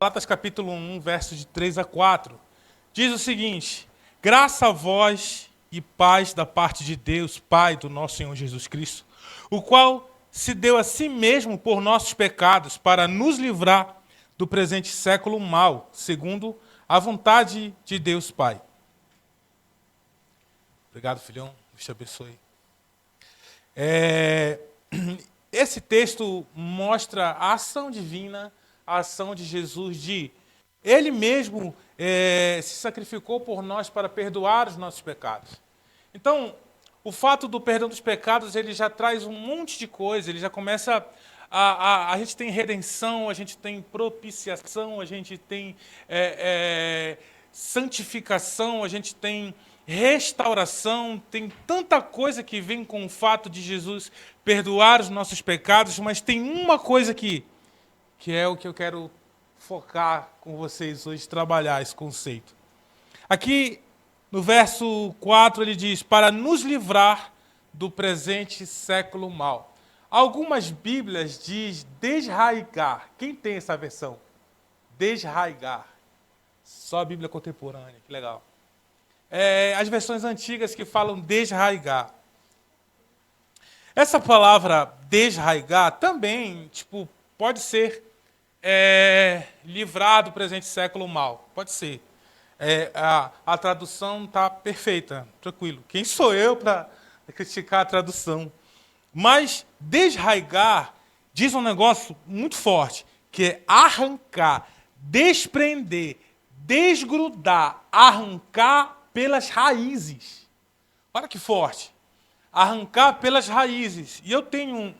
Gálatas capítulo 1, versos de 3 a 4. Diz o seguinte: graça a vós e paz da parte de Deus, Pai do nosso Senhor Jesus Cristo, o qual se deu a si mesmo por nossos pecados para nos livrar do presente século mau, segundo a vontade de Deus Pai. Obrigado, filhão. Deus te abençoe. Esse texto mostra a ação divina, a ação de Jesus, de Ele mesmo se sacrificou por nós para perdoar os nossos pecados. Então, o fato do perdão dos pecados, ele já traz um monte de coisa, ele já começa a gente tem redenção, a gente tem propiciação, a gente tem santificação, a gente tem restauração, tem tanta coisa que vem com o fato de Jesus perdoar os nossos pecados, mas tem uma coisa aqui, que é o que eu quero focar com vocês hoje, trabalhar esse conceito. Aqui, no verso 4, ele diz, para nos livrar do presente século mau. Algumas Bíblias diz desraigar. Quem tem essa versão? Desraigar. Só a Bíblia contemporânea, que legal. As versões antigas que falam desraigar. Essa palavra desraigar também pode ser livrar do presente século mau. Pode ser. A tradução está perfeita, tranquilo. Quem sou eu para criticar a tradução? Mas desraigar diz um negócio muito forte, que é arrancar, desprender, desgrudar, arrancar pelas raízes. Olha que forte. Arrancar pelas raízes. E eu tenho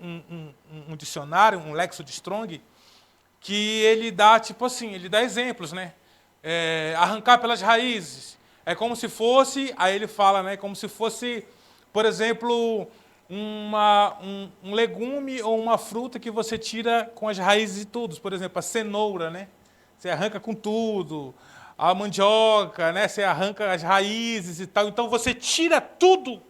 um dicionário, um Lexo de Strong, que ele dá, ele dá exemplos, né? Arrancar pelas raízes. É como se fosse, aí ele fala, né? Como se fosse, por exemplo, um legume ou uma fruta que você tira com as raízes e tudo. Por exemplo, a cenoura, né? Você arranca com tudo. A mandioca, né? Você arranca as raízes e tal. Então você tira tudo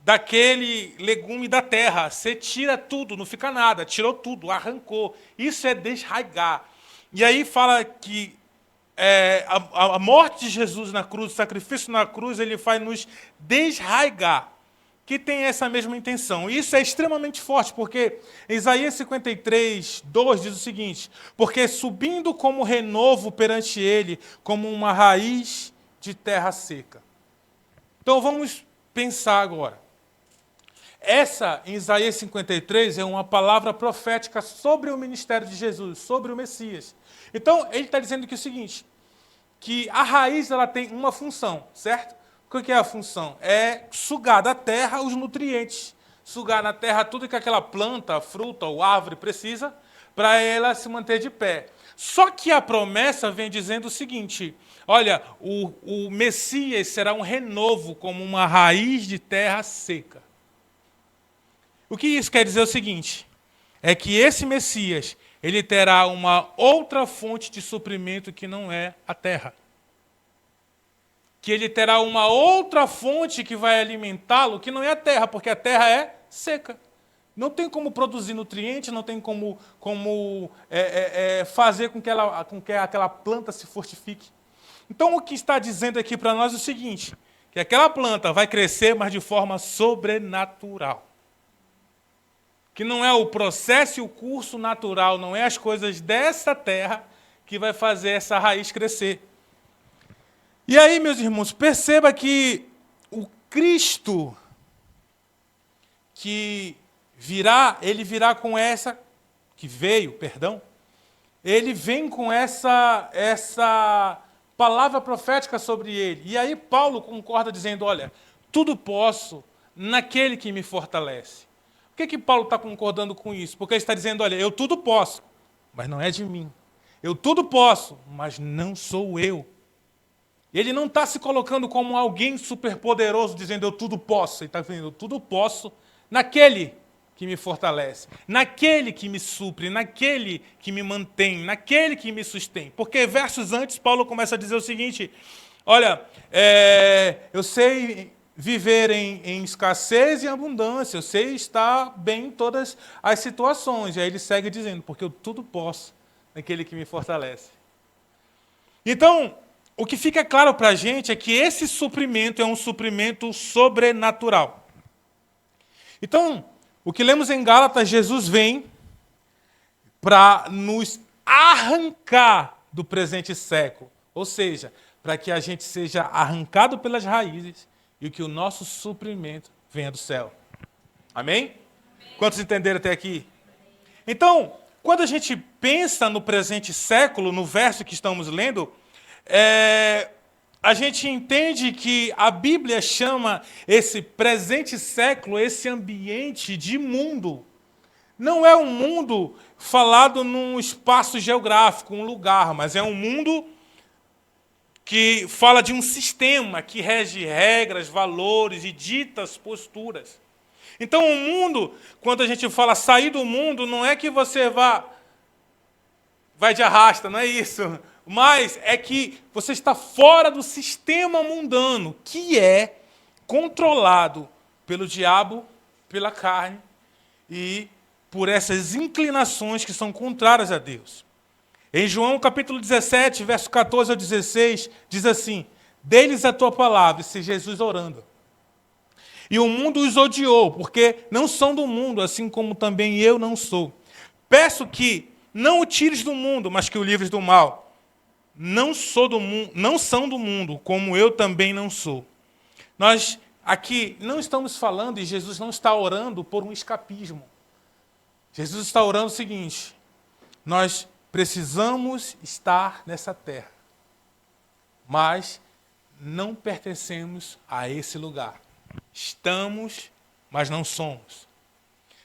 daquele legume da terra. Você tira tudo, não fica nada. Tirou tudo, arrancou. Isso é desraigar. E aí fala que a morte de Jesus na cruz, o sacrifício na cruz, ele faz nos desraigar, que tem essa mesma intenção. Isso é extremamente forte, porque Isaías 53, 2 diz o seguinte, porque subindo como renovo perante ele, como uma raiz de terra seca. Então vamos pensar agora. Essa, em Isaías 53, é uma palavra profética sobre o ministério de Jesus, sobre o Messias. Então, ele está dizendo que é o seguinte, que a raiz ela tem uma função, certo? O que é a função? É sugar da terra os nutrientes. Sugar na terra tudo que aquela planta, fruta ou árvore precisa para ela se manter de pé. Só que a promessa vem dizendo o seguinte, olha, o Messias será um renovo como uma raiz de terra seca. O que isso quer dizer é o seguinte, é que esse Messias, ele terá uma outra fonte de suprimento que não é a terra. Que ele terá uma outra fonte que vai alimentá-lo, que não é a terra, porque a terra é seca. Não tem como produzir nutrientes, não tem como fazer com que aquela planta se fortifique. Então, o que está dizendo aqui para nós é o seguinte, que aquela planta vai crescer, mas de forma sobrenatural. Que não é o processo e o curso natural, não é as coisas dessa terra que vai fazer essa raiz crescer. E aí, meus irmãos, perceba que o Cristo que virá, ele virá com ele vem com essa palavra profética sobre ele. E aí Paulo concorda dizendo, olha, tudo posso naquele que me fortalece. Por que Paulo está concordando com isso? Porque ele está dizendo, olha, eu tudo posso, mas não é de mim. Eu tudo posso, mas não sou eu. Ele não está se colocando como alguém superpoderoso, dizendo eu tudo posso. Ele está dizendo eu tudo posso naquele que me fortalece, naquele que me supre, naquele que me mantém, naquele que me sustém. Porque versos antes, Paulo começa a dizer o seguinte, olha, eu sei viver em escassez e abundância, eu sei estar bem em todas as situações. E aí ele segue dizendo, porque eu tudo posso naquele que me fortalece. Então, o que fica claro para a gente é que esse suprimento é um suprimento sobrenatural. Então, o que lemos em Gálatas, Jesus vem para nos arrancar do presente século. Ou seja, para que a gente seja arrancado pelas raízes e que o nosso suprimento venha do céu. Amém? Quantos entenderam até aqui? Então, quando a gente pensa no presente século, no verso que estamos lendo, a gente entende que a Bíblia chama esse presente século, esse ambiente de mundo. Não é um mundo falado num espaço geográfico, um lugar, mas é um mundo que fala de um sistema que rege regras, valores e ditas posturas. Então, o mundo, quando a gente fala sair do mundo, não é que você vai de arrasta, não é isso. Mas é que você está fora do sistema mundano, que é controlado pelo diabo, pela carne e por essas inclinações que são contrárias a Deus. Em João capítulo 17, verso 14 ao 16, diz assim: dê-lhes a tua palavra, esse Jesus orando. E o mundo os odiou, porque não são do mundo, assim como também eu não sou. Peço que não o tires do mundo, mas que o livres do mal. Não são do mundo, como eu também não sou. Nós aqui não estamos falando, e Jesus não está orando por um escapismo. Jesus está orando o seguinte: nós precisamos estar nessa terra, mas não pertencemos a esse lugar. Estamos, mas não somos.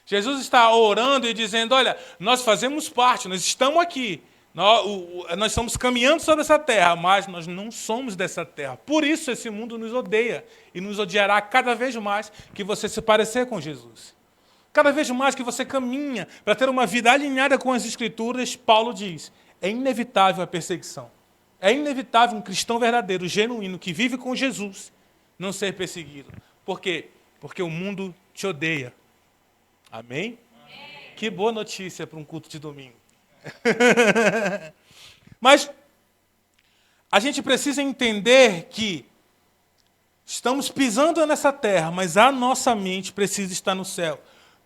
Jesus está orando e dizendo: olha, nós fazemos parte, nós estamos aqui, nós estamos caminhando sobre essa terra, mas nós não somos dessa terra. Por isso esse mundo nos odeia e nos odiará cada vez mais que você se parecer com Jesus. Cada vez mais que você caminha para ter uma vida alinhada com as Escrituras, Paulo diz, é inevitável a perseguição. É inevitável um cristão verdadeiro, genuíno, que vive com Jesus, não ser perseguido. Por quê? Porque o mundo te odeia. Amém? Amém. Que boa notícia para um culto de domingo. Mas a gente precisa entender que estamos pisando nessa terra, mas a nossa mente precisa estar no céu.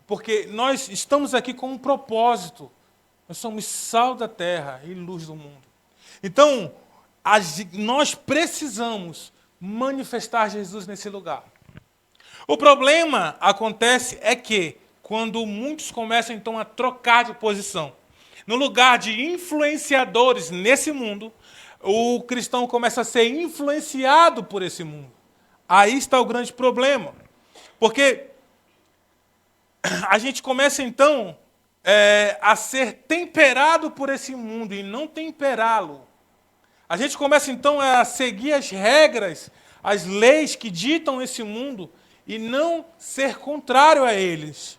Porque nós estamos aqui com um propósito. Nós somos sal da terra e luz do mundo. Então, nós precisamos manifestar Jesus nesse lugar. O problema acontece é que, quando muitos começam então a trocar de posição, no lugar de influenciadores nesse mundo, o cristão começa a ser influenciado por esse mundo. Aí está o grande problema. Porque a gente começa, então, a ser temperado por esse mundo e não temperá-lo. A gente começa, então, a seguir as regras, as leis que ditam esse mundo e não ser contrário a eles.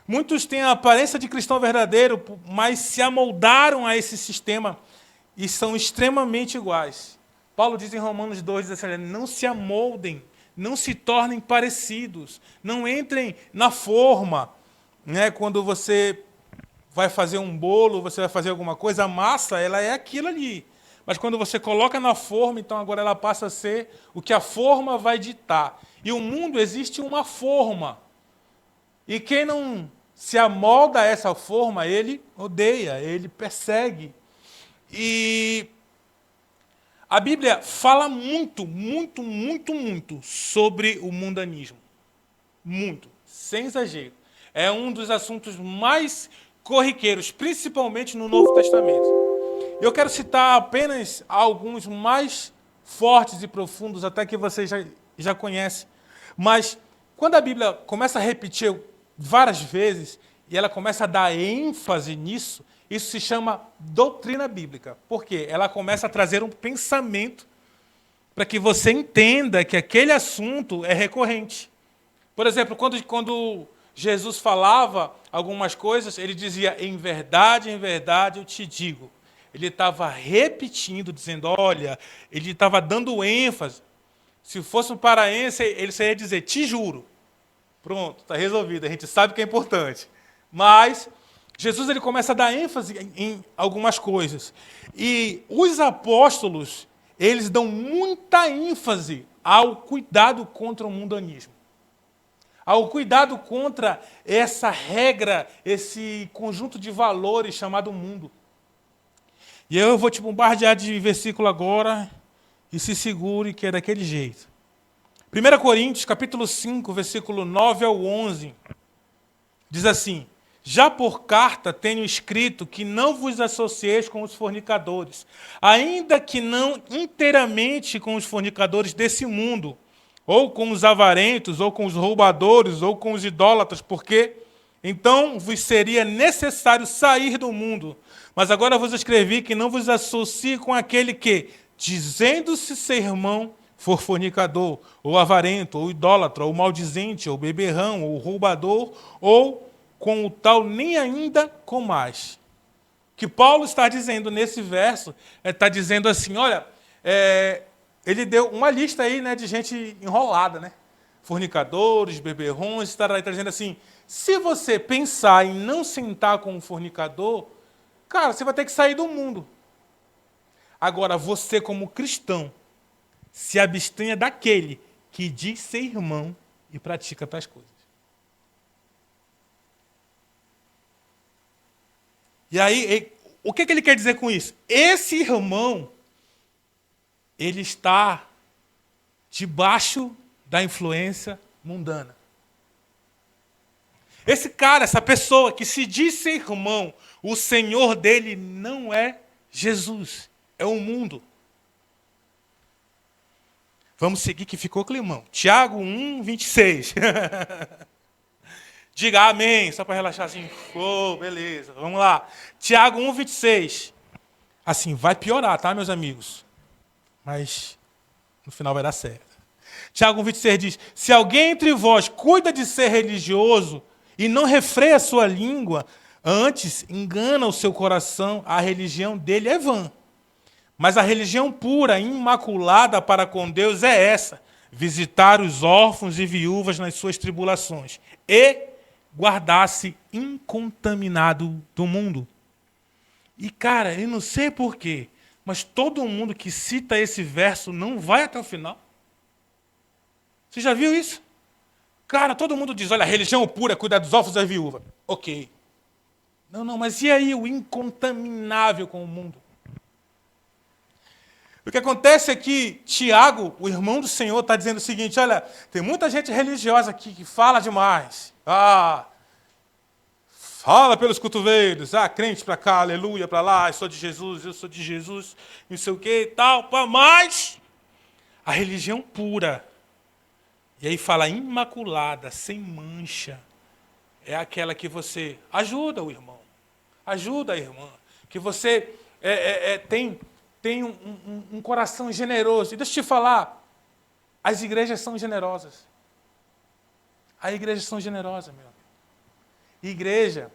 Muitos têm a aparência de cristão verdadeiro, mas se amoldaram a esse sistema e são extremamente iguais. Paulo diz em Romanos 2, diz assim, não se amoldem, não se tornem parecidos, não entrem na forma. Né? Quando você vai fazer um bolo, você vai fazer alguma coisa, a massa ela é aquilo ali. Mas quando você coloca na forma, então agora ela passa a ser o que a forma vai ditar. E o mundo existe uma forma. E quem não se amolda a essa forma, ele odeia, ele persegue. E a Bíblia fala muito, muito, muito, muito sobre o mundanismo. Muito, sem exagero. É um dos assuntos mais corriqueiros, principalmente no Novo Testamento. Eu quero citar apenas alguns mais fortes e profundos, até que você já conhece. Mas quando a Bíblia começa a repetir várias vezes, e ela começa a dar ênfase nisso, isso se chama doutrina bíblica. Por quê? Ela começa a trazer um pensamento para que você entenda que aquele assunto é recorrente. Por exemplo, quando Jesus falava algumas coisas, ele dizia, em verdade eu te digo. Ele estava repetindo, dizendo, olha, ele estava dando ênfase. Se fosse um paraense, ele ia dizer, te juro. Pronto, está resolvido, a gente sabe que é importante. Mas Jesus ele começa a dar ênfase em algumas coisas. E os apóstolos, eles dão muita ênfase ao cuidado contra o mundanismo. Ao cuidado contra essa regra, esse conjunto de valores chamado mundo. E eu vou te bombardear de versículo agora, e se segure que é daquele jeito. 1 Coríntios, capítulo 5, versículo 9 ao 11, diz assim: já por carta tenho escrito que não vos associeis com os fornicadores, ainda que não inteiramente com os fornicadores desse mundo, ou com os avarentos, ou com os roubadores, ou com os idólatras, porque então vos seria necessário sair do mundo. Mas agora vos escrevi que não vos associe com aquele que, dizendo-se ser irmão, for fornicador, ou avarento, ou idólatra, ou maldizente, ou beberrão, ou roubador, ou com o tal nem ainda com mais. O que Paulo está dizendo nesse verso, está dizendo assim, olha, ele deu uma lista aí, né, de gente enrolada, né? Fornicadores, beberrões, está dizendo assim, se você pensar em não sentar com um fornicador, cara, você vai ter que sair do mundo. Agora, você como cristão, se abstenha daquele que diz ser irmão e pratica tais coisas. E aí, o que ele quer dizer com isso? Esse irmão, ele está debaixo da influência mundana. Esse cara, essa pessoa que se diz ser irmão, o Senhor dele não é Jesus, é o mundo. Vamos seguir que ficou climão. Tiago 1, 26. Diga amém, só para relaxar assim. Oh, beleza, vamos lá. Tiago 1, 26. Assim, vai piorar, tá, meus amigos? Mas no final vai dar certo. Tiago 1, 26 diz, se alguém entre vós cuida de ser religioso e não refreia a sua língua, antes engana o seu coração, a religião dele é vã. Mas a religião pura, imaculada para com Deus é essa, visitar os órfãos e viúvas nas suas tribulações e guardar-se incontaminado do mundo. E, cara, eu não sei porquê, mas todo mundo que cita esse verso não vai até o final. Você já viu isso? Cara, todo mundo diz, olha, a religião pura, cuidar dos órfãos e das viúvas. Ok. Não, mas e aí o incontaminável com o mundo? O que acontece é que Tiago, o irmão do Senhor, está dizendo o seguinte, olha, tem muita gente religiosa aqui que fala demais. Fala pelos cotovelos, crente para cá, aleluia, para lá, eu sou de Jesus, não sei o que e tal, mas a religião pura, e aí fala imaculada, sem mancha, é aquela que você ajuda o irmão, ajuda a irmã, que você tem um coração generoso. E deixa eu te falar, as igrejas são generosas. As igrejas são generosas, meu amigo. Igreja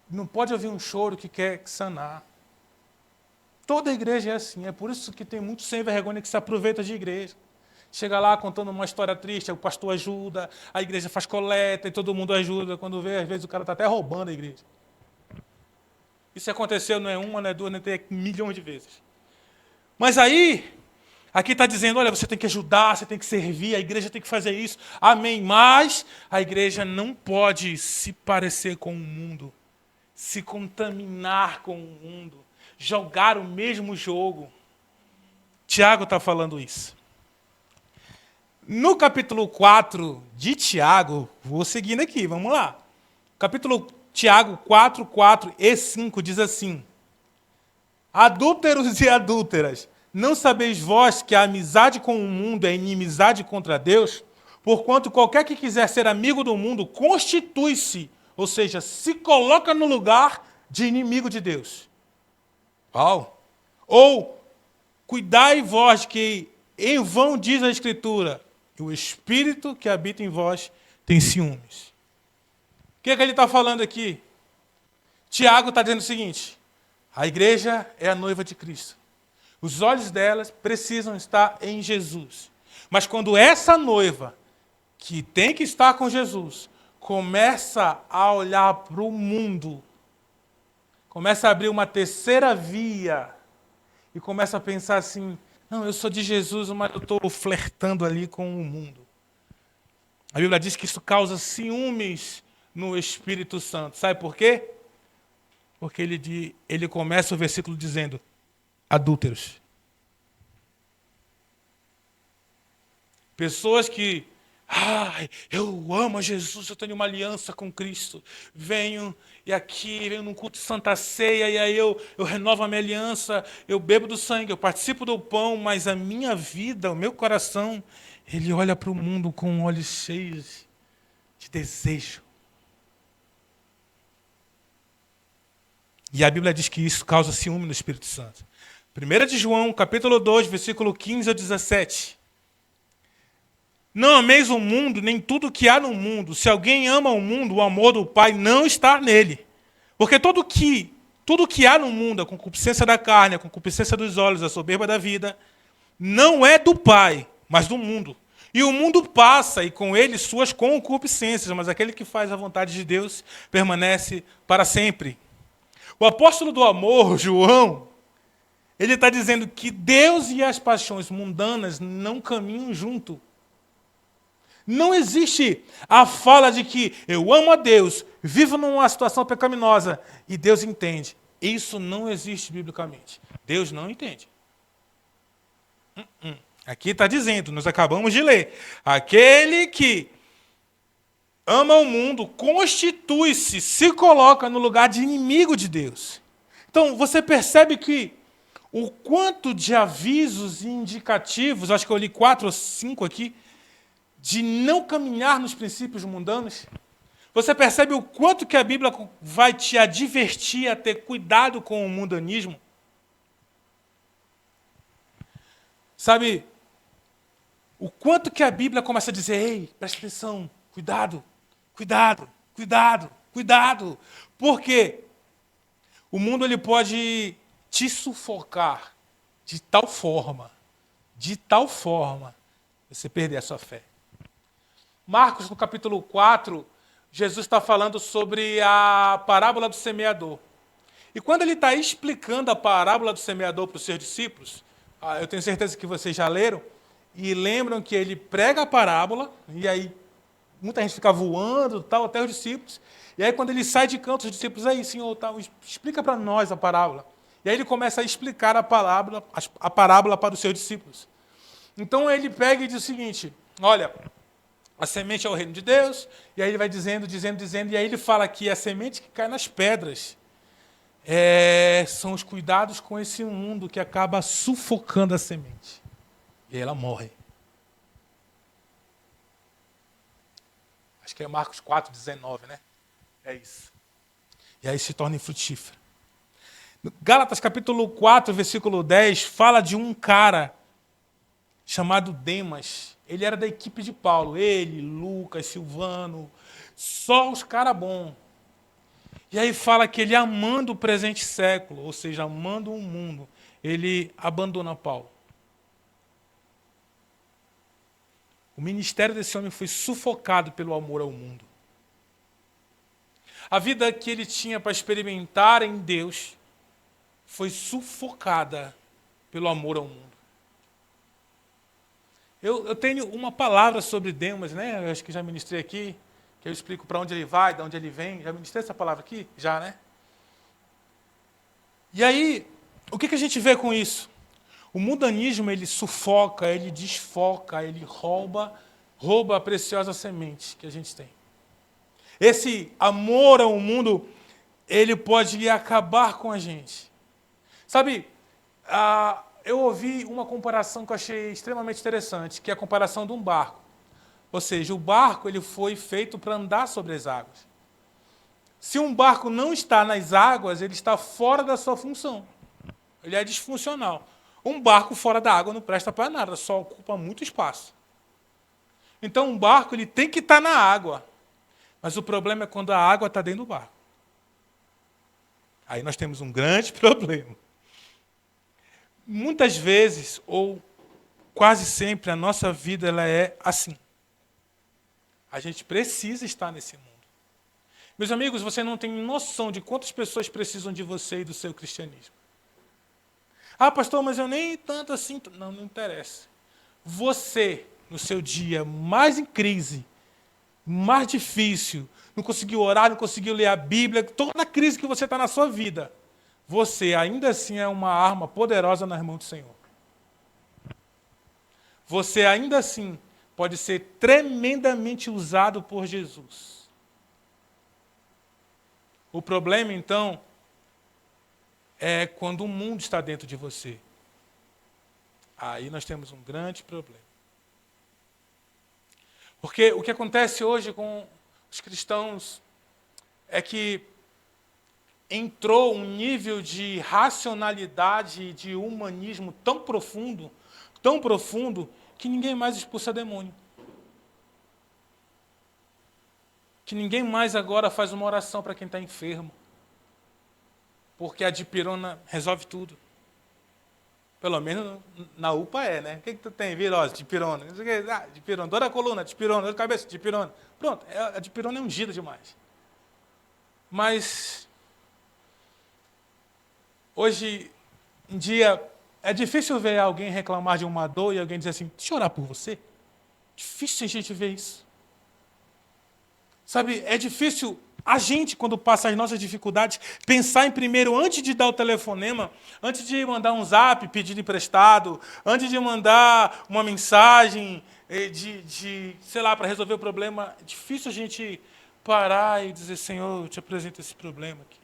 não pode ouvir um choro que quer sanar. Toda igreja é assim. É por isso que tem muito sem vergonha que se aproveita de igreja. Chega lá contando uma história triste, o pastor ajuda, a igreja faz coleta e todo mundo ajuda. Quando vê, às vezes o cara está até roubando a igreja. Isso aconteceu não é uma, não é duas, não é milhões de vezes. Mas aí, aqui está dizendo, olha, você tem que ajudar, você tem que servir, a igreja tem que fazer isso. Amém. Mas a igreja não pode se parecer com o mundo, se contaminar com o mundo, jogar o mesmo jogo. Tiago está falando isso. No capítulo 4 de Tiago, vou seguindo aqui, vamos lá. Capítulo Tiago 4, 4 e 5 diz assim, adúlteros e adúlteras, não sabeis vós que a amizade com o mundo é inimizade contra Deus? Porquanto qualquer que quiser ser amigo do mundo constitui-se, ou seja, se coloca no lugar de inimigo de Deus. Ou, cuidai vós que em vão diz a Escritura, o Espírito que habita em vós tem ciúmes. O que ele está falando aqui? Tiago está dizendo o seguinte, a igreja é a noiva de Cristo. Os olhos delas precisam estar em Jesus. Mas quando essa noiva, que tem que estar com Jesus, começa a olhar para o mundo, começa a abrir uma terceira via e começa a pensar assim, não, eu sou de Jesus, mas eu estou flertando ali com o mundo. A Bíblia diz que isso causa ciúmes no Espírito Santo. Sabe por quê? Porque ele começa o versículo dizendo, adúlteros. Pessoas que, eu amo a Jesus, eu tenho uma aliança com Cristo. Venho num culto de Santa Ceia, e aí eu renovo a minha aliança, eu bebo do sangue, eu participo do pão, mas a minha vida, o meu coração, ele olha para o mundo com olhos cheios de desejo. E a Bíblia diz que isso causa ciúme no Espírito Santo. 1 de João, capítulo 2, versículo 15 a 17. Não ameis o mundo, nem tudo que há no mundo. Se alguém ama o mundo, o amor do Pai não está nele. Porque tudo que há no mundo, a concupiscência da carne, a concupiscência dos olhos, a soberba da vida, não é do Pai, mas do mundo. E o mundo passa, e com ele suas concupiscências, mas aquele que faz a vontade de Deus permanece para sempre. O apóstolo do amor, João, ele está dizendo que Deus e as paixões mundanas não caminham junto. Não existe a fala de que eu amo a Deus, vivo numa situação pecaminosa e Deus entende. Isso não existe biblicamente. Deus não entende. Aqui está dizendo, nós acabamos de ler, aquele que ama o mundo constitui-se, se coloca no lugar de inimigo de Deus. Então, você percebe que o quanto de avisos e indicativos, acho que eu li 4 ou 5 aqui, de não caminhar nos princípios mundanos. Você percebe o quanto que a Bíblia vai te advertir a ter cuidado com o mundanismo? Sabe, o quanto que a Bíblia começa a dizer, ei, presta atenção, cuidado, cuidado, cuidado, cuidado. Porque o mundo ele pode te sufocar de tal forma, você perder a sua fé. Marcos, no capítulo 4, Jesus está falando sobre a parábola do semeador. E quando ele está explicando a parábola do semeador para os seus discípulos, eu tenho certeza que vocês já leram, e lembram que ele prega a parábola, e aí muita gente fica voando, tal, até os discípulos, e aí quando ele sai de canto, os discípulos, aí, Senhor, tal, explica para nós a parábola. E aí ele começa a explicar a parábola para os seus discípulos. Então ele pega e diz o seguinte, olha, a semente é o reino de Deus, e aí ele vai dizendo, e aí ele fala que a semente que cai nas pedras são os cuidados com esse mundo que acaba sufocando a semente. E aí ela morre. Acho que é Marcos 4, 19, né? É isso. E aí se torna infrutífera. Gálatas capítulo 4, versículo 10, fala de um cara chamado Demas. Ele era da equipe de Paulo. Ele, Lucas, Silvano, só os caras bons. E aí fala que ele, amando o presente século, ou seja, amando o mundo, ele abandona Paulo. O ministério desse homem foi sufocado pelo amor ao mundo. A vida que ele tinha para experimentar em Deus foi sufocada pelo amor ao mundo. Eu tenho uma palavra sobre Demas, né? Eu acho que já ministrei aqui, que eu explico para onde ele vai, de onde ele vem. Já ministrei essa palavra aqui? Já, né? E aí, o que a gente vê com isso? O mundanismo, ele sufoca, ele desfoca, ele rouba a preciosa semente que a gente tem. Esse amor ao mundo, ele pode acabar com a gente. Sabe, eu ouvi uma comparação que eu achei extremamente interessante, que é a comparação de um barco. Ou seja, o barco ele foi feito para andar sobre as águas. Se um barco não está nas águas, ele está fora da sua função. Ele é disfuncional. Um barco fora da água não presta para nada, só ocupa muito espaço. Então, um barco ele tem que estar na água. Mas o problema é quando a água está dentro do barco. Aí nós temos um grande problema. Muitas vezes, ou quase sempre, a nossa vida ela é assim. A gente precisa estar nesse mundo. Meus amigos, você não tem noção de quantas pessoas precisam de você e do seu cristianismo. Ah, pastor, mas eu nem tanto assim. Não, não interessa. Você, no seu dia mais em crise, mais difícil, não conseguiu orar, não conseguiu ler a Bíblia, toda a crise que você está na sua vida, você ainda assim é uma arma poderosa nas mãos do Senhor. Você ainda assim pode ser tremendamente usado por Jesus. O problema, então, é quando o mundo está dentro de você. Aí nós temos um grande problema. Porque o que acontece hoje com os cristãos é que entrou um nível de racionalidade e de humanismo tão profundo, que ninguém mais expulsa demônio. Que ninguém mais agora faz uma oração para quem está enfermo. Porque a dipirona resolve tudo. Pelo menos na UPA é, né? O que tu tem? Virose, dipirona. Dipirona, dor da coluna, dipirona, dor de cabeça, dipirona. Pronto, a dipirona é ungida demais. Mas hoje em dia é difícil ver alguém reclamar de uma dor e alguém dizer assim, deixa eu orar por você. Difícil a gente ver isso. Sabe, é difícil a gente, quando passa as nossas dificuldades, pensar em primeiro, antes de dar o telefonema, antes de mandar um zap pedido emprestado, antes de mandar uma mensagem sei lá, para resolver o problema. É difícil a gente parar e dizer, Senhor, eu te apresento esse problema aqui.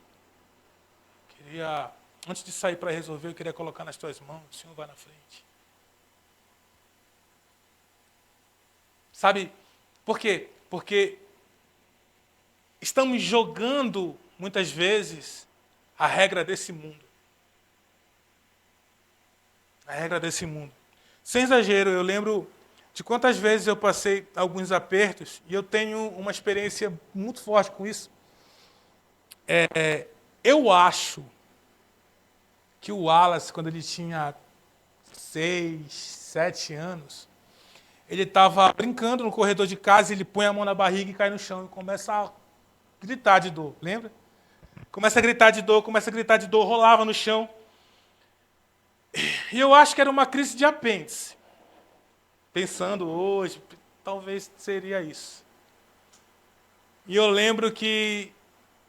Antes de sair para resolver, eu queria colocar nas tuas mãos, o Senhor vai na frente. Sabe por quê? Porque estamos jogando, muitas vezes, a regra desse mundo. A regra desse mundo. Sem exagero, eu lembro de quantas vezes eu passei alguns apertos, e eu tenho uma experiência muito forte com isso. Eu acho que o Wallace, quando ele tinha 6, 7 anos, ele estava brincando no corredor de casa, ele põe a mão na barriga e cai no chão e começa a gritar de dor, lembra? Começa a gritar de dor, rolava no chão. E eu acho que era uma crise de apêndice. Pensando hoje, talvez seria isso. E eu lembro que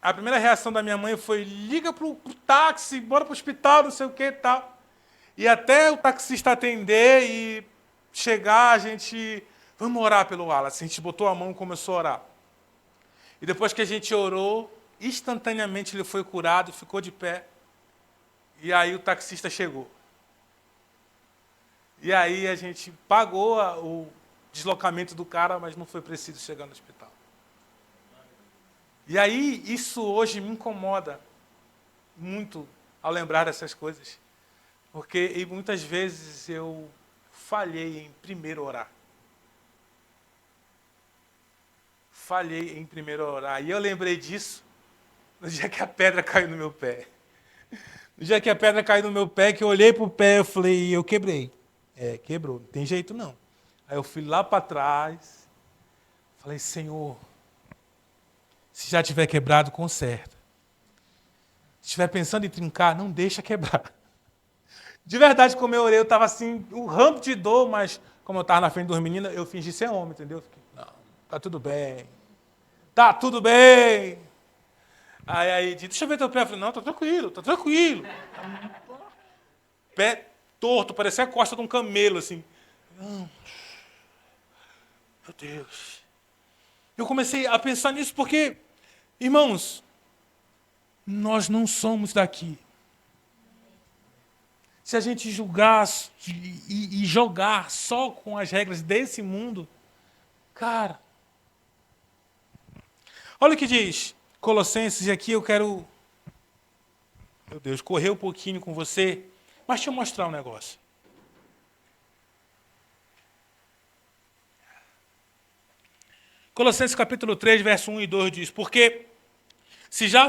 a primeira reação da minha mãe foi, liga pro táxi, bora pro hospital, não sei o que e tal. E até o taxista atender e chegar, a gente, vamos orar pelo Wallace. A gente botou a mão e começou a orar. E depois que a gente orou, instantaneamente ele foi curado, ficou de pé. E aí o taxista chegou. E aí a gente pagou o deslocamento do cara, mas não foi preciso chegar no hospital. E aí isso hoje me incomoda muito ao lembrar dessas coisas. Porque muitas vezes eu falhei em primeiro orar. Falhei em primeiro orar. E eu lembrei disso no dia que a pedra caiu no meu pé. No dia que a pedra caiu no meu pé, que eu olhei para o pé, eu falei, eu quebrei. Quebrou, não tem jeito não. Aí eu fui lá para trás, falei, Senhor, se já tiver quebrado, conserta. Se estiver pensando em trincar, não deixa quebrar. De verdade, como eu orei, eu estava assim, um rampo de dor, mas como eu estava na frente dos meninos, eu fingi ser homem, entendeu? Fiquei, não, tá tudo bem. Tá tudo bem. Aí deixa eu ver teu pé. Eu falei, não, tá tranquilo. Pé torto, parecia a costa de um camelo, assim. Não. Meu Deus. Eu comecei a pensar nisso porque, irmãos, nós não somos daqui. Se a gente julgar e jogar só com as regras desse mundo, cara. Olha o que diz Colossenses, e aqui eu quero, meu Deus, correr um pouquinho com você, mas deixa eu mostrar um negócio. Colossenses capítulo 3, verso 1 e 2 diz, porque se já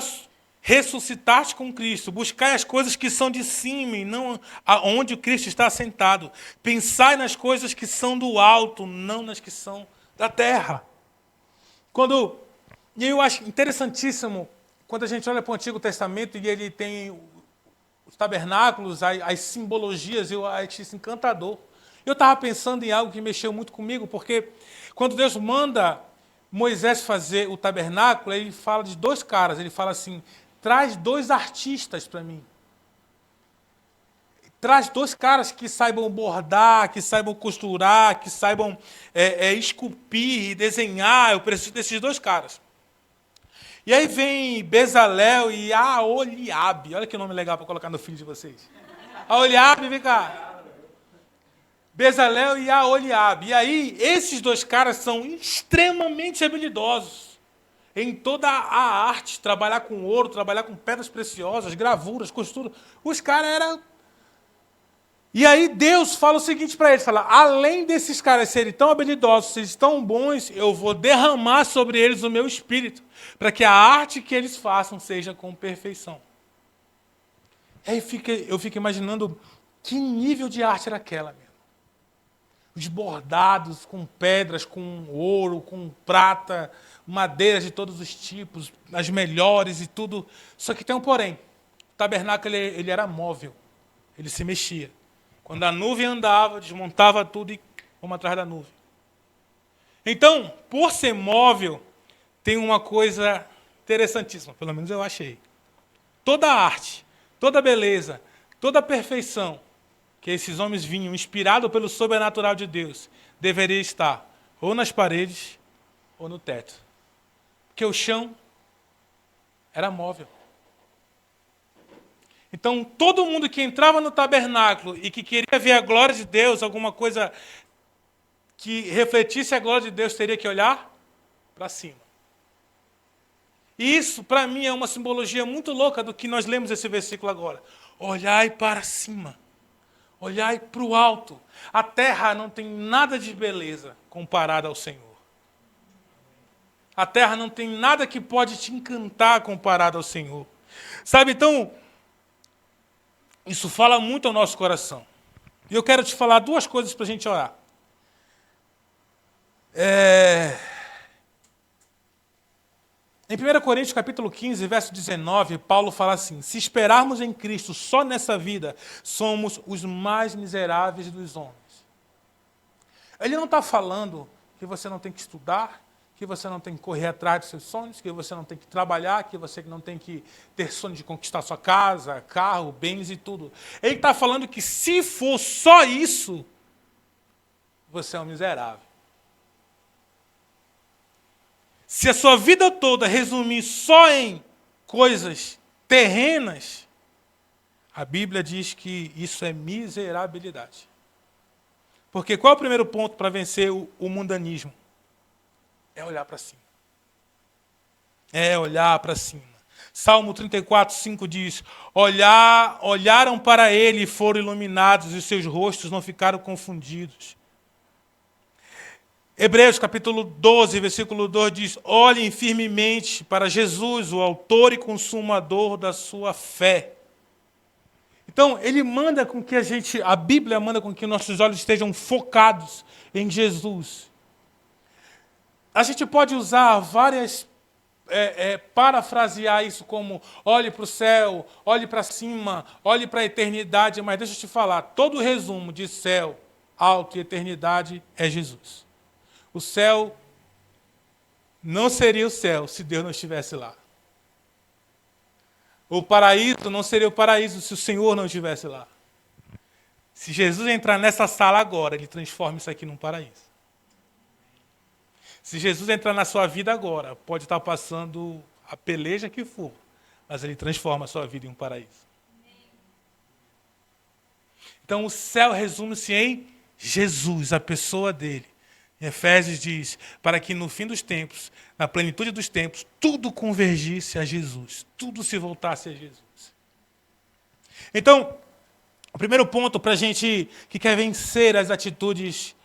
ressuscitaste com Cristo, buscai as coisas que são de cima e não aonde o Cristo está assentado. Pensai nas coisas que são do alto, não nas que são da terra. E eu acho interessantíssimo, quando a gente olha para o Antigo Testamento e ele tem os tabernáculos, as simbologias, eu acho isso encantador. Eu estava pensando em algo que mexeu muito comigo, porque quando Deus manda Moisés fazer o tabernáculo, ele fala de dois caras. Ele fala assim, traz 2 artistas para mim. Traz 2 caras que saibam bordar, que saibam costurar, que saibam esculpir e desenhar. Eu preciso desses 2 caras. E aí vem Bezalel e Aholiabe. Olha que nome legal para colocar no filho de vocês. Aholiabe, vem cá. Bezalel e Aholiabe. E aí, esses 2 caras são extremamente habilidosos em toda a arte, trabalhar com ouro, trabalhar com pedras preciosas, gravuras, costura. Os caras eram... E aí Deus fala o seguinte para eles, fala, além desses caras serem tão habilidosos, serem tão bons, eu vou derramar sobre eles o meu espírito, para que a arte que eles façam seja com perfeição. E aí eu fico imaginando que nível de arte era aquela, meu. Os bordados com pedras, com ouro, com prata, madeiras de todos os tipos, as melhores e tudo. Só que tem um porém. O tabernáculo ele era móvel, ele se mexia. Quando a nuvem andava, desmontava tudo e vamos atrás da nuvem. Então, por ser móvel, tem uma coisa interessantíssima, pelo menos eu achei. Toda a arte, toda a beleza, toda a perfeição que esses homens vinham, inspirados pelo sobrenatural de Deus, deveria estar ou nas paredes ou no teto. Porque o chão era móvel. Então, todo mundo que entrava no tabernáculo e que queria ver a glória de Deus, alguma coisa que refletisse a glória de Deus, teria que olhar para cima. E isso, para mim, é uma simbologia muito louca do que nós lemos esse versículo agora. Olhai para cima. Olhai para o alto. A terra não tem nada de beleza comparada ao Senhor. A terra não tem nada que pode te encantar comparado ao Senhor. Sabe, então, isso fala muito ao nosso coração. E eu quero te falar 2 coisas para a gente orar. Em 1 Coríntios capítulo 15, verso 19, Paulo fala assim, se esperarmos em Cristo só nessa vida, somos os mais miseráveis dos homens. Ele não está falando que você não tem que estudar, que você não tem que correr atrás dos seus sonhos, que você não tem que trabalhar, que você não tem que ter sonho de conquistar sua casa, carro, bens e tudo. Ele está falando que se for só isso, você é um miserável. Se a sua vida toda resumir só em coisas terrenas, a Bíblia diz que isso é miserabilidade. Porque qual é o primeiro ponto para vencer o mundanismo? É olhar para cima. É olhar para cima. Salmo 34, 5 diz, olharam para ele e foram iluminados, e seus rostos não ficaram confundidos. Hebreus capítulo 12, versículo 2 diz, olhem firmemente para Jesus, o autor e consumador da sua fé. Então, ele manda com que a Bíblia manda com que nossos olhos estejam focados em Jesus. A gente pode usar várias, parafrasear isso como olhe para o céu, olhe para cima, olhe para a eternidade, mas deixa eu te falar, todo o resumo de céu, alto e eternidade é Jesus. O céu não seria o céu se Deus não estivesse lá. O paraíso não seria o paraíso se o Senhor não estivesse lá. Se Jesus entrar nessa sala agora, ele transforma isso aqui num paraíso. Se Jesus entrar na sua vida agora, pode estar passando a peleja que for, mas ele transforma a sua vida em um paraíso. Então o céu resume-se em Jesus, a pessoa dele. Em Efésios diz, para que no fim dos tempos, na plenitude dos tempos, tudo convergisse a Jesus, tudo se voltasse a Jesus. Então, o primeiro ponto para a gente que quer vencer as atitudes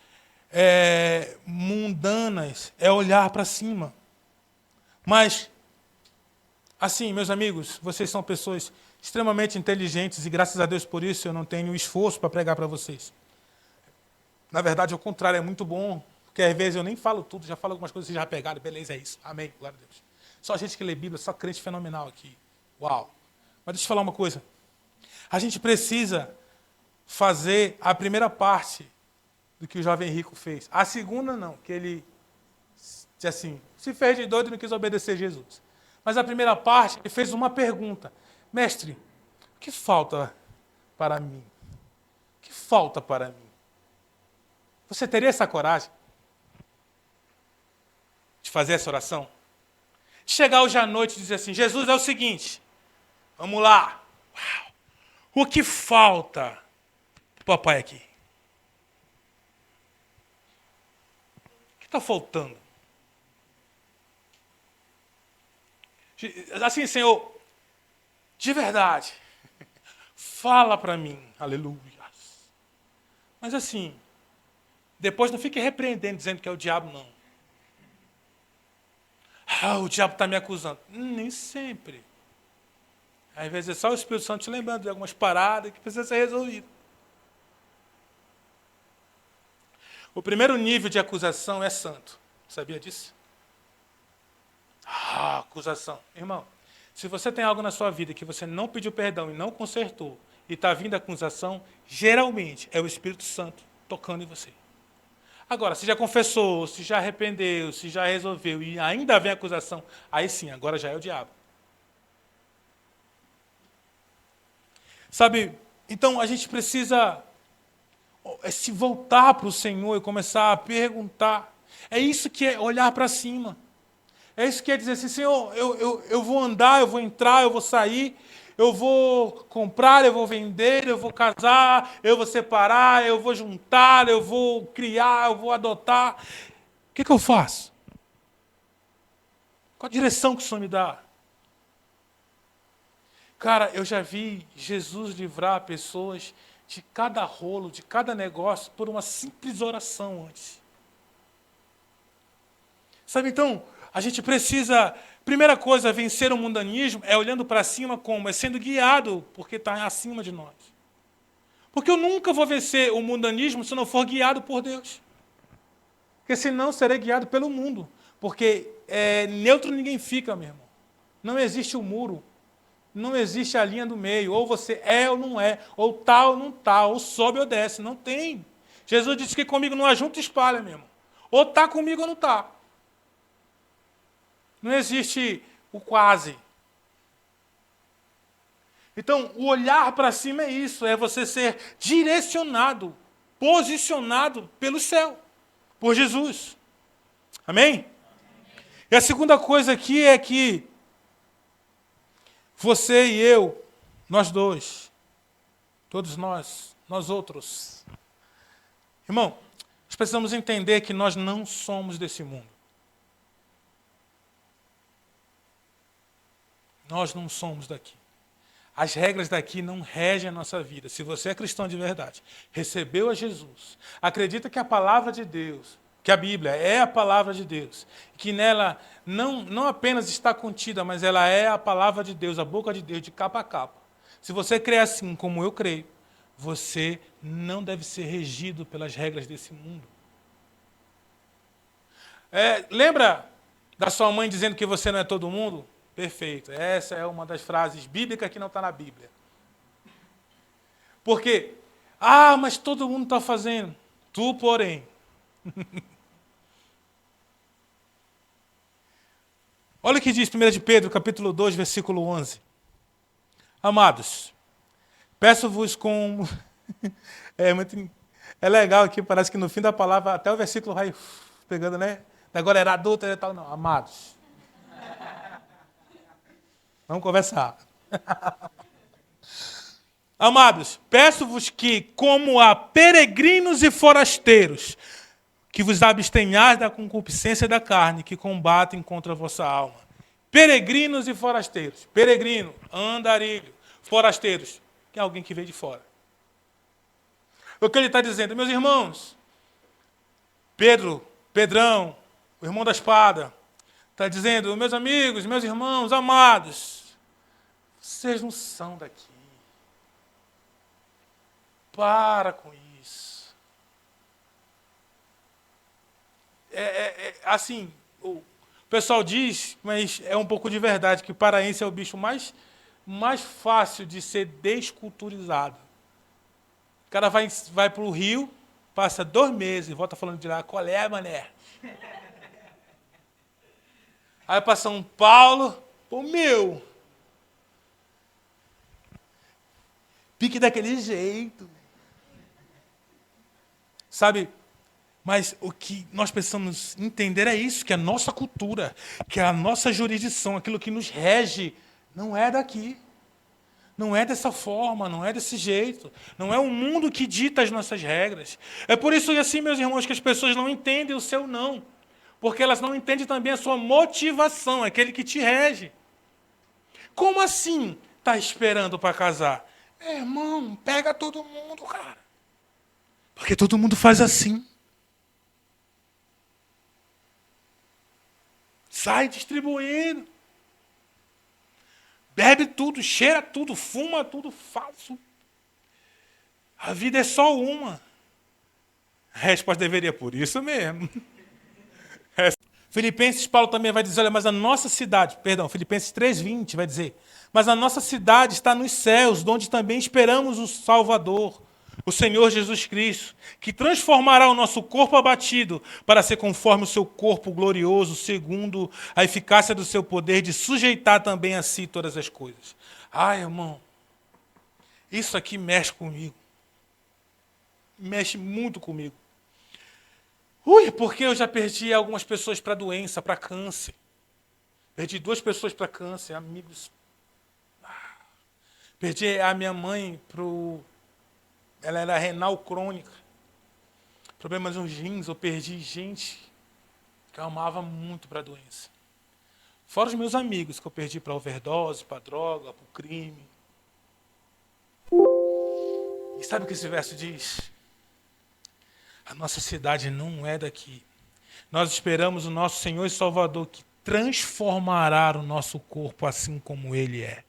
mundanas é olhar para cima. Mas, assim, meus amigos, vocês são pessoas extremamente inteligentes e graças a Deus por isso eu não tenho esforço para pregar para vocês. Na verdade, ao contrário, é muito bom Porque às vezes eu nem falo tudo, já falo algumas coisas, vocês já pegaram, beleza, é isso. Amém, glória a Deus. Só gente que lê Bíblia, só crente fenomenal aqui. Uau. Mas deixa eu falar uma coisa. A gente precisa fazer a primeira parte do que o jovem rico fez. A segunda não, que ele assim, se fez de doido e não quis obedecer a Jesus. Mas a primeira parte, ele fez uma pergunta. Mestre, o que falta para mim? O que falta para mim? Você teria essa coragem de fazer essa oração? Chegar hoje à noite e dizer assim, Jesus, é o seguinte, vamos lá. Uau. O que falta para o papai aqui? O que está faltando? Assim, Senhor, de verdade, fala para mim, aleluia. Mas assim, depois não fique repreendendo, dizendo que é o diabo, não. Ah, o diabo está me acusando. Nem sempre. Às vezes é só o Espírito Santo te lembrando de algumas paradas que precisam ser resolvidas. O primeiro nível de acusação é santo. Sabia disso? Ah, acusação. Irmão, se você tem algo na sua vida que você não pediu perdão e não consertou, e está vindo a acusação, geralmente é o Espírito Santo tocando em você. Agora, se já confessou, se já arrependeu, se já resolveu e ainda vem acusação, aí sim, agora já é o diabo. Sabe, então a gente precisa se voltar para o Senhor e começar a perguntar. É isso que é olhar para cima. É isso que é dizer assim, Senhor, eu vou andar, eu vou entrar, eu vou sair, eu vou comprar, eu vou vender, eu vou casar, eu vou separar, eu vou juntar, eu vou criar, eu vou adotar. O que eu faço? Qual a direção que o Senhor me dá? Cara, eu já vi Jesus livrar pessoas de cada rolo, de cada negócio, por uma simples oração antes. Sabe, então, a gente precisa, primeira coisa, vencer o mundanismo é olhando para cima como? É sendo guiado, porque está acima de nós. Porque eu nunca vou vencer o mundanismo se não for guiado por Deus. Porque senão serei guiado pelo mundo. Porque neutro ninguém fica, meu irmão. Não existe o muro. Não existe a linha do meio. Ou você é ou não é. Ou tá ou não tá. Ou sobe ou desce. Não tem. Jesus disse que comigo não ajunta e espalha, meu irmão. Ou tá comigo ou não tá. Não existe o quase. Então, o olhar para cima é isso. É você ser direcionado, posicionado pelo céu. Por Jesus. Amém? E a segunda coisa aqui é que você e eu, nós dois, todos nós outros, irmão, nós precisamos entender que nós não somos desse mundo. Nós não somos daqui. As regras daqui não regem a nossa vida. Se você é cristão de verdade, recebeu a Jesus, acredita que a palavra de Deus, que a Bíblia é a palavra de Deus, que nela não apenas está contida, mas ela é a palavra de Deus, a boca de Deus, de capa a capa. Se você crê assim como eu creio, você não deve ser regido pelas regras desse mundo. Lembra da sua mãe dizendo que você não é todo mundo? Perfeito. Essa é uma das frases bíblicas que não está na Bíblia. Porque, mas todo mundo está fazendo. Tu, porém. Olha o que diz 1 de Pedro, capítulo 2, versículo 11. Amados, peço-vos com... É legal aqui, parece que no fim da palavra, até o versículo vai pegando, né? Agora era adulto e tal. Não, amados. Vamos conversar. Amados, peço-vos que, como a peregrinos e forasteiros, que vos abstenhais da concupiscência da carne, que combatem contra a vossa alma. Peregrinos e forasteiros. Peregrino, andarilho. Forasteiros, que é alguém que veio de fora. O que ele está dizendo? Meus irmãos, Pedrão, o irmão da espada, está dizendo, meus amigos, meus irmãos, amados, vocês não são daqui. Para com isso. assim, o pessoal diz, mas é um pouco de verdade, que o paraense é o bicho mais fácil de ser desculturizado. O cara vai para o Rio, passa 2 meses e volta falando de lá, qual é, mané? Aí para São Paulo, pô, meu, pique daquele jeito. Sabe, mas o que nós precisamos entender é isso, que a nossa cultura, que a nossa jurisdição, aquilo que nos rege, não é daqui. Não é dessa forma, não é desse jeito. Não é o mundo que dita as nossas regras. É por isso, assim, meus irmãos, que as pessoas não entendem o seu não. Porque elas não entendem também a sua motivação, aquele que te rege. Como assim está esperando para casar? Irmão, pega todo mundo, cara. Porque todo mundo faz assim. Sai distribuindo. Bebe tudo, cheira tudo, fuma tudo, falso. A vida é só uma. A resposta deveria por isso mesmo. Filipenses, Paulo também vai dizer, olha, mas a nossa cidade, perdão, Filipenses 3:20 vai dizer, mas a nossa cidade está nos céus, de onde também esperamos o Salvador, o Senhor Jesus Cristo, que transformará o nosso corpo abatido para ser conforme o seu corpo glorioso, segundo a eficácia do seu poder de sujeitar também a si todas as coisas. Ai, irmão, isso aqui mexe comigo. Mexe muito comigo. Porque eu já perdi algumas pessoas para doença, para câncer. Perdi 2 pessoas para câncer, amigos. Perdi a minha mãe ela era renal crônica. Problemas nos rins, eu perdi gente que eu amava muito para a doença. Fora os meus amigos que eu perdi para overdose, para droga, para o crime. E sabe o que esse verso diz? A nossa cidade não é daqui. Nós esperamos o nosso Senhor e Salvador que transformará o nosso corpo assim como Ele é.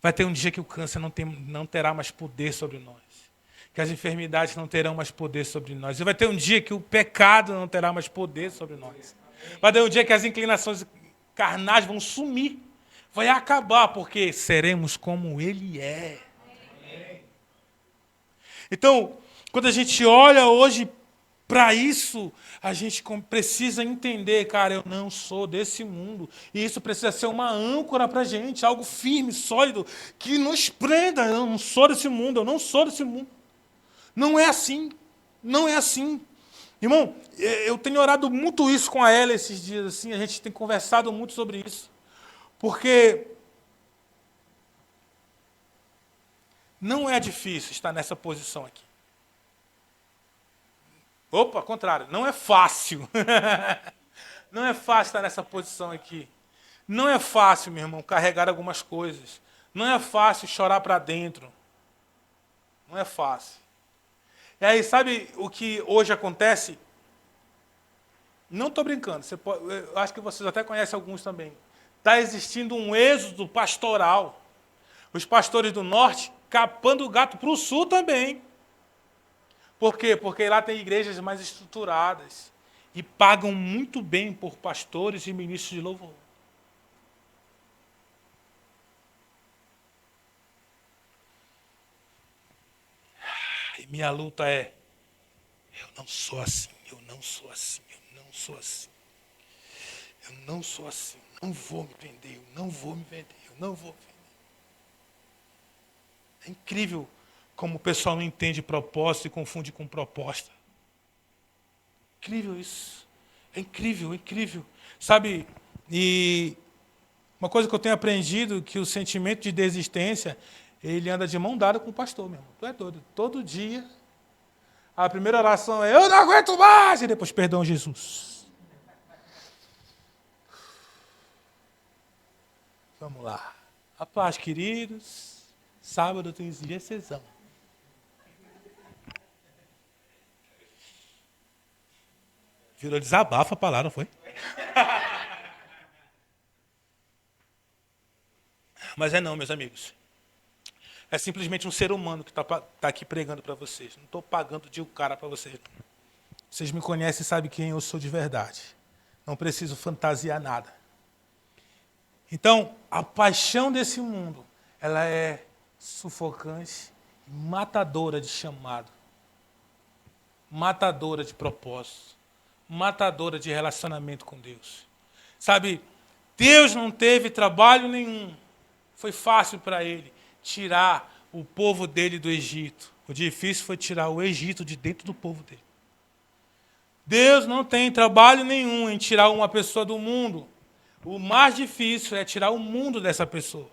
Vai ter um dia que o câncer não terá mais poder sobre nós. Que as enfermidades não terão mais poder sobre nós. E vai ter um dia que o pecado não terá mais poder sobre nós. Vai ter um dia que as inclinações carnais vão sumir. Vai acabar, porque seremos como Ele é. Então, quando a gente olha hoje para isso, a gente precisa entender, cara, eu não sou desse mundo. E isso precisa ser uma âncora para a gente, algo firme, sólido, que nos prenda. Eu não sou desse mundo, eu não sou desse mundo. Não é assim. Não é assim. Irmão, eu tenho orado muito isso com a Ela esses dias, assim, a gente tem conversado muito sobre isso. Porque não é difícil estar nessa posição aqui. Opa, ao contrário, não é fácil. Não é fácil estar nessa posição aqui. Não é fácil, meu irmão, carregar algumas coisas. Não é fácil chorar para dentro. Não é fácil. E aí, sabe o que hoje acontece? Não estou brincando, eu acho que vocês até conhecem alguns também. Está existindo um êxodo pastoral. Os pastores do norte capando o gato para o sul também. Por quê? Porque lá tem igrejas mais estruturadas e pagam muito bem por pastores e ministros de louvor. E minha luta é, eu não sou assim, eu não sou assim, eu não sou assim. Eu não sou assim, não vou me vender, eu não vou me vender, eu não vou vender. É incrível como o pessoal não entende propósito e confunde com proposta. Incrível isso. É incrível, é incrível. Sabe, e uma coisa que eu tenho aprendido, que o sentimento de desistência, ele anda de mão dada com o pastor, meu irmão. Tu é doido. Todo dia, a primeira oração é, eu não aguento mais, e depois, perdão, Jesus. Vamos lá. A paz, queridos. Sábado tem dia sessão. Virou desabafo a palavra, não foi? Mas é não, meus amigos. É simplesmente um ser humano que está aqui pregando para vocês. Não estou pagando de um cara para vocês. Vocês me conhecem e sabem quem eu sou de verdade. Não preciso fantasiar nada. Então, a paixão desse mundo, ela é sufocante e matadora de chamado. Matadora de propósito. Matadora de relacionamento com Deus. Sabe, Deus não teve trabalho nenhum. Foi fácil para ele tirar o povo dele do Egito. O difícil foi tirar o Egito de dentro do povo dele. Deus não tem trabalho nenhum em tirar uma pessoa do mundo. O mais difícil é tirar o mundo dessa pessoa.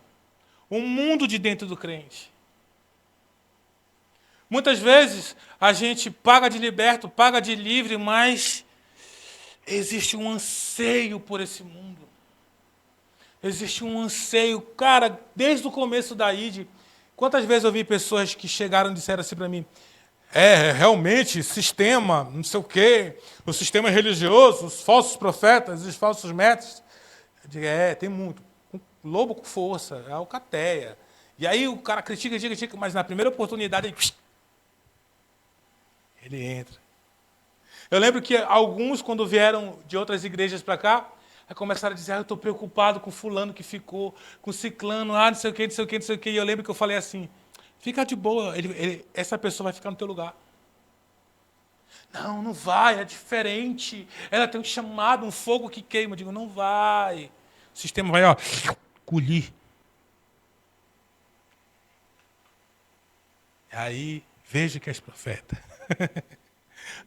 O mundo de dentro do crente. Muitas vezes a gente paga de liberto, paga de livre, mas existe um anseio por esse mundo. Existe um anseio. Cara, desde o começo da ID, quantas vezes eu vi pessoas que chegaram e disseram assim para mim, realmente, sistema, não sei o quê, o sistema religioso, os falsos profetas, os falsos mestres. Eu digo, tem muito. Um lobo com força, é a alcateia. E aí o cara critica, mas na primeira oportunidade ele entra. Eu lembro que alguns, quando vieram de outras igrejas para cá, começaram a dizer, eu estou preocupado com fulano que ficou, com ciclano, não sei o quê, não sei o quê, não sei o quê. E eu lembro que eu falei assim, fica de boa, essa pessoa vai ficar no teu lugar. Não vai, é diferente. Ela tem um chamado, um fogo que queima. Eu digo, não vai. O sistema vai, colher. Aí, veja que és profeta.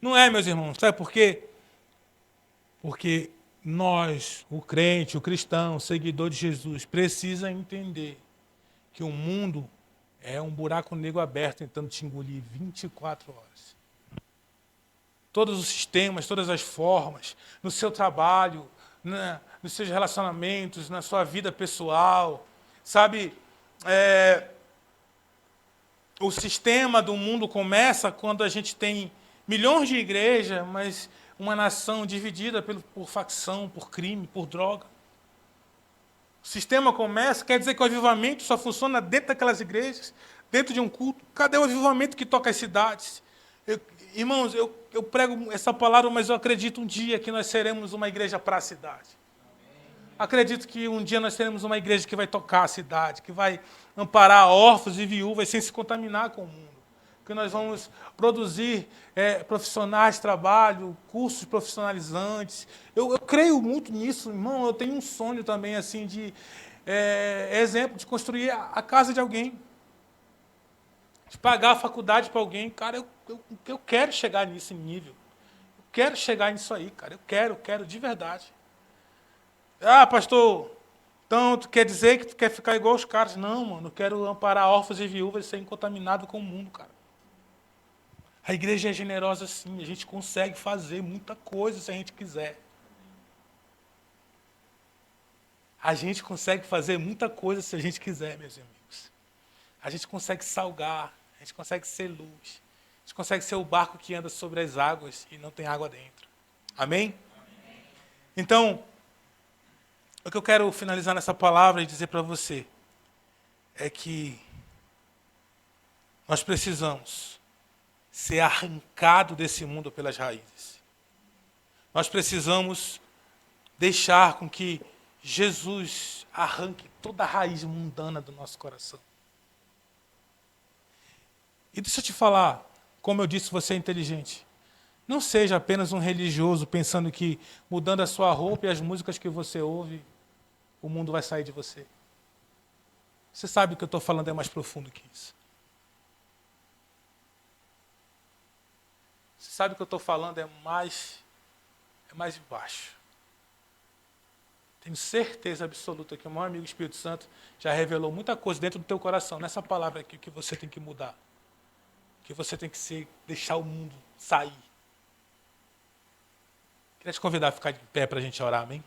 Não é, meus irmãos, sabe por quê? Porque nós, o crente, o cristão, o seguidor de Jesus, precisa entender que o mundo é um buraco negro aberto tentando te engolir 24 horas. Todos os sistemas, todas as formas, no seu trabalho, nos seus relacionamentos, na sua vida pessoal. Sabe, o sistema do mundo começa quando a gente tem milhões de igrejas, mas uma nação dividida por facção, por crime, por droga. O sistema começa, quer dizer que o avivamento só funciona dentro daquelas igrejas, dentro de um culto. Cadê o avivamento que toca as cidades? Irmãos, eu prego essa palavra, mas eu acredito um dia que nós seremos uma igreja para a cidade. Acredito que um dia nós teremos uma igreja que vai tocar a cidade, que vai amparar órfãos e viúvas sem se contaminar com o mundo. Que nós vamos produzir profissionais de trabalho, cursos profissionalizantes. Eu creio muito nisso, irmão. Eu tenho um sonho também, assim, de exemplo, de construir a casa de alguém. De pagar a faculdade para alguém. Cara, eu quero chegar nesse nível. Eu quero chegar nisso aí, cara. Eu quero de verdade. Pastor, então tu quer dizer que tu quer ficar igual os caras? Não, mano, eu quero amparar órfãos e viúvas sem contaminado com o mundo, cara. A igreja é generosa sim, a gente consegue fazer muita coisa se a gente quiser. A gente consegue fazer muita coisa se a gente quiser, meus amigos. A gente consegue salgar, a gente consegue ser luz. A gente consegue ser o barco que anda sobre as águas e não tem água dentro. Amém? Amém. Então, o que eu quero finalizar nessa palavra e dizer para você é que nós precisamos ser arrancados desse mundo pelas raízes. Nós precisamos deixar com que Jesus arranque toda a raiz mundana do nosso coração. E deixa eu te falar, como eu disse, você é inteligente. Não seja apenas um religioso pensando que mudando a sua roupa e as músicas que você ouve, o mundo vai sair de você. Você sabe que o que eu estou falando é mais profundo que isso. Você sabe que o que eu estou falando é mais baixo. Tenho certeza absoluta que o meu amigo Espírito Santo já revelou muita coisa dentro do teu coração, nessa palavra aqui, que você tem que mudar. Que você tem que deixar o mundo sair. Queria te convidar a ficar de pé para a gente orar, amém?